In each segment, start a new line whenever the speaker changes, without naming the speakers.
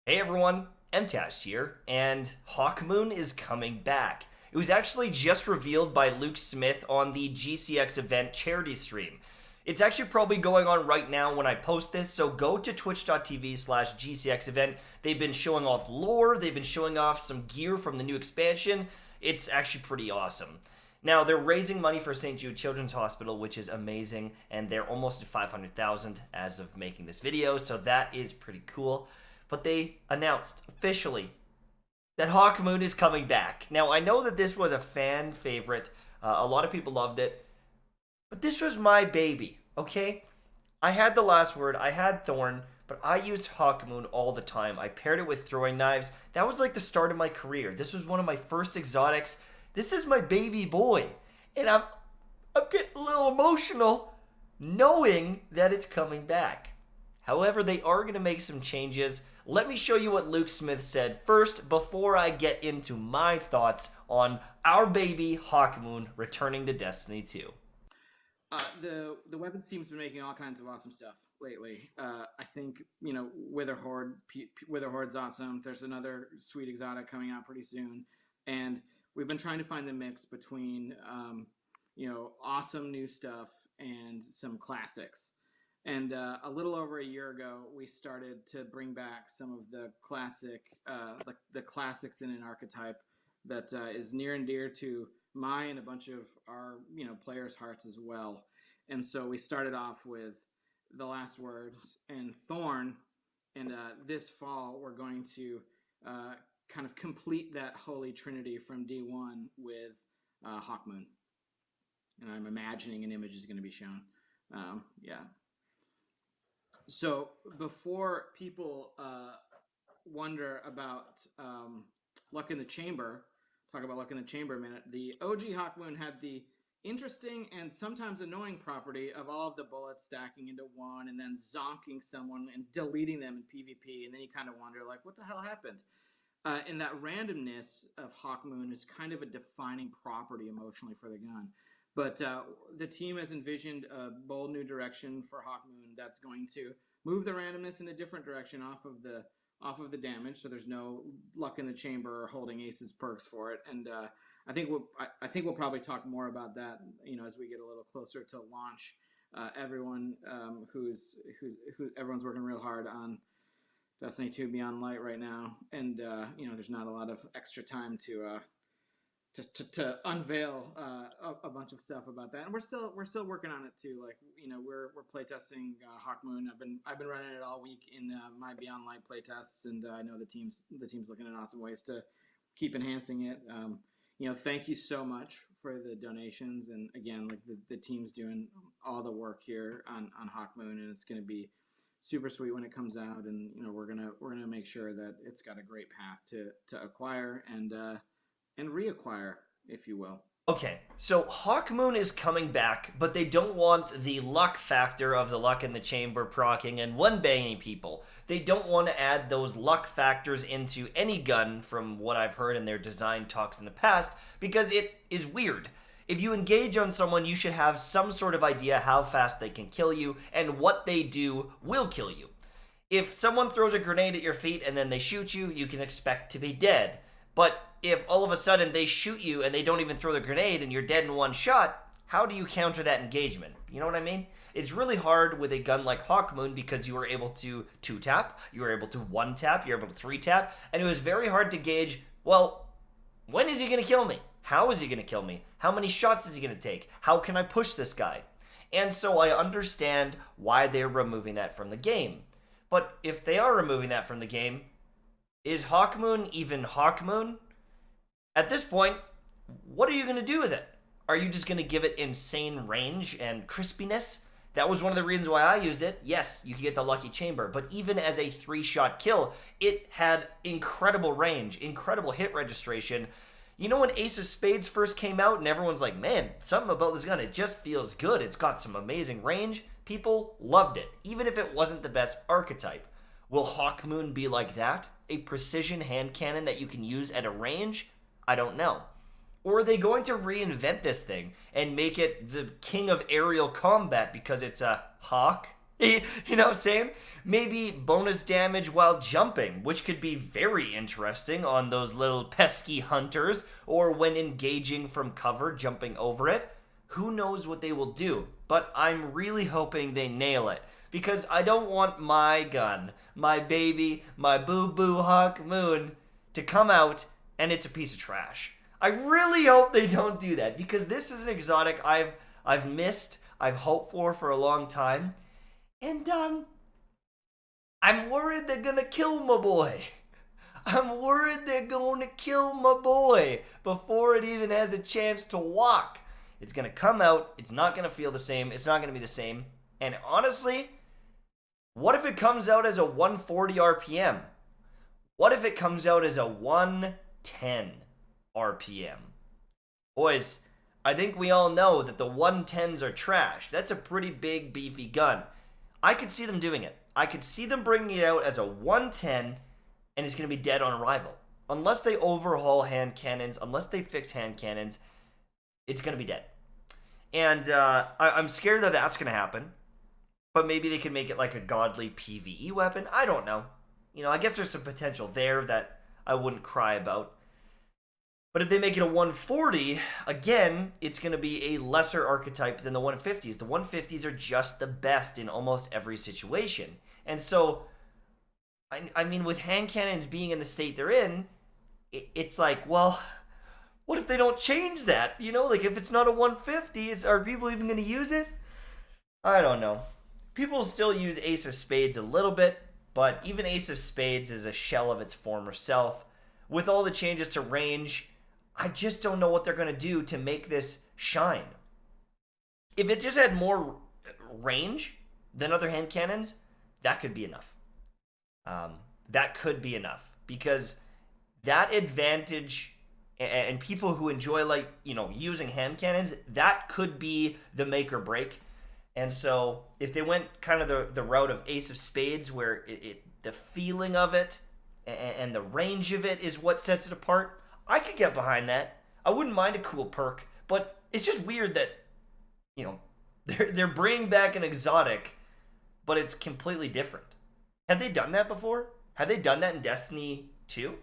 Hey everyone, MTash here, and Hawkmoon is coming back. It was actually just revealed by Luke Smith on the GCX event charity stream. It's actually probably going on right now when I post this, so go to twitch.tv/GCX event. They've been showing off lore, they've been showing off some gear from the new expansion. It's actually pretty awesome. Now, they're raising money for St. Jude Children's Hospital, which is amazing, and they're almost at 500,000 as of making this video, so that is pretty cool. But they announced officially that Hawkmoon is coming back. Now, I know that this was a fan favorite. A lot of people loved it. But this was my baby, okay? I had the last word. I had Thorn, but I used Hawkmoon all the time. I paired it with throwing knives. That was like the start of my career. This was one of my first exotics. This is my baby boy. And I'm getting a little emotional knowing that it's coming back. However, they are going to make some changes. Let me show you what Luke Smith said first before I get into my thoughts on our baby Hawkmoon returning to Destiny 2.
The weapons team's been making all kinds of awesome stuff lately. I think Witherhoard's awesome. There's another sweet exotic coming out pretty soon, and we've been trying to find the mix between awesome new stuff and some classics. And a little over a year ago, we started to bring back some of the the classics in an archetype that is near and dear to my and a bunch of our players' hearts as well. And so we started off with the last words and Thorn, and this fall we're going to kind of complete that holy trinity from D1 with Hawkmoon. And I'm imagining an image is going to be shown. Yeah. So before people wonder about Luck in the Chamber, talk about Luck in the Chamber a minute, the OG Hawkmoon had the interesting and sometimes annoying property of all of the bullets stacking into one and then zonking someone and deleting them in PvP, and then you kind of wonder, like, what the hell happened? And that randomness of Hawkmoon is kind of a defining property emotionally for the gun. But the team has envisioned a bold new direction for Hawkmoon that's going to move the randomness in a different direction off of the damage, so there's no Luck in the Chamber or holding aces perks for it. And I think we'll probably talk more about that, as we get a little closer to launch. Everyone everyone's working real hard on Destiny 2 Beyond Light right now, and there's not a lot of extra time to unveil a bunch of stuff about that, and we're still working on it too. Like we're playtesting Hawkmoon. I've been running it all week in my Beyond Light playtests, and I know the team's looking at awesome ways to keep enhancing it. Thank you so much for the donations, and again, like the team's doing all the work here on Hawkmoon, and it's going to be super sweet when it comes out, and we're gonna make sure that it's got a great path to acquire and reacquire, if you will.
Okay, so Hawkmoon is coming back, but they don't want the luck factor of the Luck in the Chamber proccing and one-banging people. They don't want to add those luck factors into any gun, from what I've heard in their design talks in the past, because it is weird. If you engage on someone, you should have some sort of idea how fast they can kill you, and what they do will kill you. If someone throws a grenade at your feet and then they shoot you, you can expect to be dead. But if all of a sudden they shoot you and they don't even throw the grenade and you're dead in one shot, how do you counter that engagement? You know what I mean? It's really hard with a gun like Hawkmoon because you were able to 2-tap, you were able to 1-tap, you were able to 3-tap, and it was very hard to gauge, well, when is he going to kill me? How is he going to kill me? How many shots is he going to take? How can I push this guy? And so I understand why they're removing that from the game. But if they are removing that from the game, is Hawkmoon even Hawkmoon? At this point, what are you going to do with it? Are you just going to give it insane range and crispiness? That was one of the reasons why I used it. Yes, you can get the Lucky Chamber, but even as a 3-shot kill, it had incredible range, incredible hit registration. You know when Ace of Spades first came out and everyone's like, man, something about this gun, it just feels good. It's got some amazing range. People loved it, even if it wasn't the best archetype. Will Hawkmoon be like that? A precision hand cannon that you can use at a range? I don't know. Or are they going to reinvent this thing and make it the king of aerial combat because it's a hawk? You know what I'm saying? Maybe bonus damage while jumping, which could be very interesting on those little pesky hunters, or when engaging from cover, jumping over it. Who knows what they will do, but I'm really hoping they nail it. Because I don't want my gun, my baby, my boo-boo Hawkmoon, to come out and it's a piece of trash. I really hope they don't do that, because this is an exotic I've missed, I've hoped for a long time. And, I'm worried they're gonna kill my boy. I'm worried they're gonna kill my boy before it even has a chance to walk. It's gonna come out, it's not gonna feel the same, it's not gonna be the same. And honestly, what if it comes out as a 140 RPM? What if it comes out as a 110 RPM? Boys, I think we all know that the 110s are trash. That's a pretty big, beefy gun. I could see them doing it. I could see them bringing it out as a 110, and it's going to be dead on arrival. Unless they overhaul hand cannons, unless they fix hand cannons, it's going to be dead. And I'm scared that that's going to happen. But maybe they can make it like a godly PvE weapon. I don't know. You know, I guess there's some potential there that I wouldn't cry about. But if they make it a 140, again, it's going to be a lesser archetype than the 150s. The 150s are just the best in almost every situation. And so, I mean, with hand cannons being in the state they're in, it's like, well, what if they don't change that? You know, like if it's not a 150, are people even going to use it? I don't know. People still use Ace of Spades a little bit, but even Ace of Spades is a shell of its former self. With all the changes to range, I just don't know what they're going to do to make this shine. If it just had more range than other hand cannons, that could be enough. That could be enough, because that advantage, and people who enjoy, like, you know, using hand cannons, that could be the make or break. And so if they went kind of the route of Ace of Spades, where the feeling of it and the range of it is what sets it apart, I could get behind that. I wouldn't mind a cool perk, but it's just weird that, you know, they're bringing back an exotic, but it's completely different. Have they done that before? Have they done that in Destiny 2?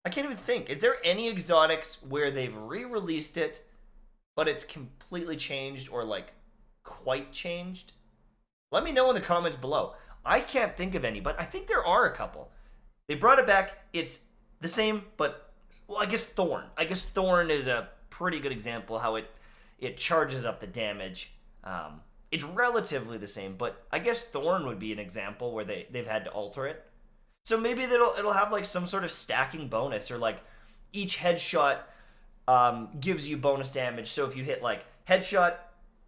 I can't even think. Is there any exotics where they've re-released it, but it's completely changed, or like quite changed? Let me know in the comments below. I can't think of any, but I think there are a couple. They brought it back. It's the same, but, well, I guess Thorn. I guess Thorn is a pretty good example how it charges up the damage. It's relatively the same, but I guess Thorn would be an example where they've had to alter it. So maybe it'll have like some sort of stacking bonus, or like each headshot gives you bonus damage. So if you hit like headshot,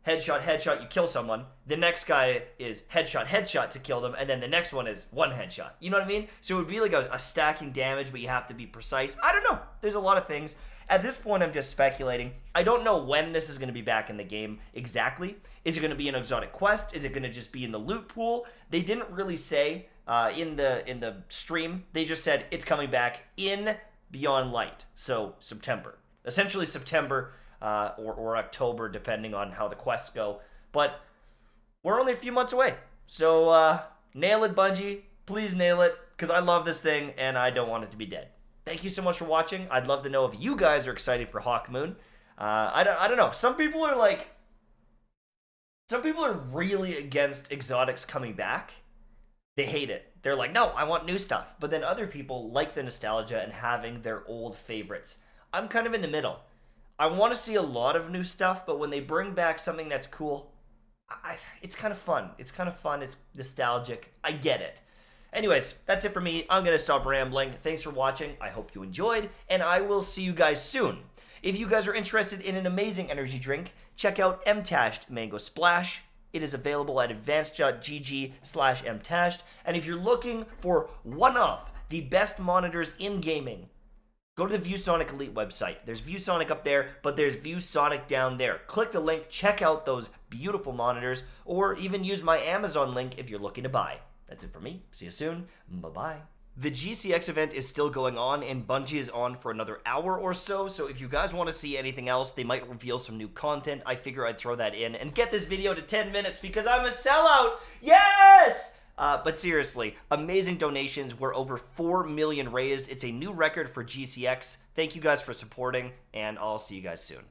headshot, headshot, you kill someone, the next guy is headshot, headshot to kill them, and then the next one is one headshot. You know what I mean? So it would be like a stacking damage, but you have to be precise. I don't know. There's a lot of things. At this point, I'm just speculating. I don't know when this is going to be back in the game exactly. Is it going to be an exotic quest? Is it going to just be in the loot pool? They didn't really say in the stream. They just said it's coming back in Beyond Light. So September. Essentially September or October, depending on how the quests go. But we're only a few months away. So nail it, Bungie. Please nail it, because I love this thing and I don't want it to be dead. Thank you so much for watching. I'd love to know if you guys are excited for Hawkmoon. I don't know. Some people are really against exotics coming back. They hate it. They're like, no, I want new stuff. But then other people like the nostalgia and having their old favorites. I'm kind of in the middle. I want to see a lot of new stuff, but when they bring back something that's cool, it's kind of fun. It's kind of fun. It's nostalgic. I get it. Anyways, that's it for me. I'm going to stop rambling. Thanks for watching. I hope you enjoyed, and I will see you guys soon. If you guys are interested in an amazing energy drink, check out MTashed Mango Splash. It is available at advanced.gg/MTashed. And if you're looking for one of the best monitors in gaming, go to the ViewSonic Elite website. There's ViewSonic up there, but there's ViewSonic down there. Click the link, check out those beautiful monitors, or even use my Amazon link if you're looking to buy. That's it for me. See you soon. Bye-bye. The GCX event is still going on, and Bungie is on for another hour or so, so if you guys want to see anything else, they might reveal some new content. I figure I'd throw that in and get this video to 10 minutes because I'm a sellout! Yes! But seriously, amazing donations. We're over 4 million raised. It's a new record for GCX. Thank you guys for supporting, and I'll see you guys soon.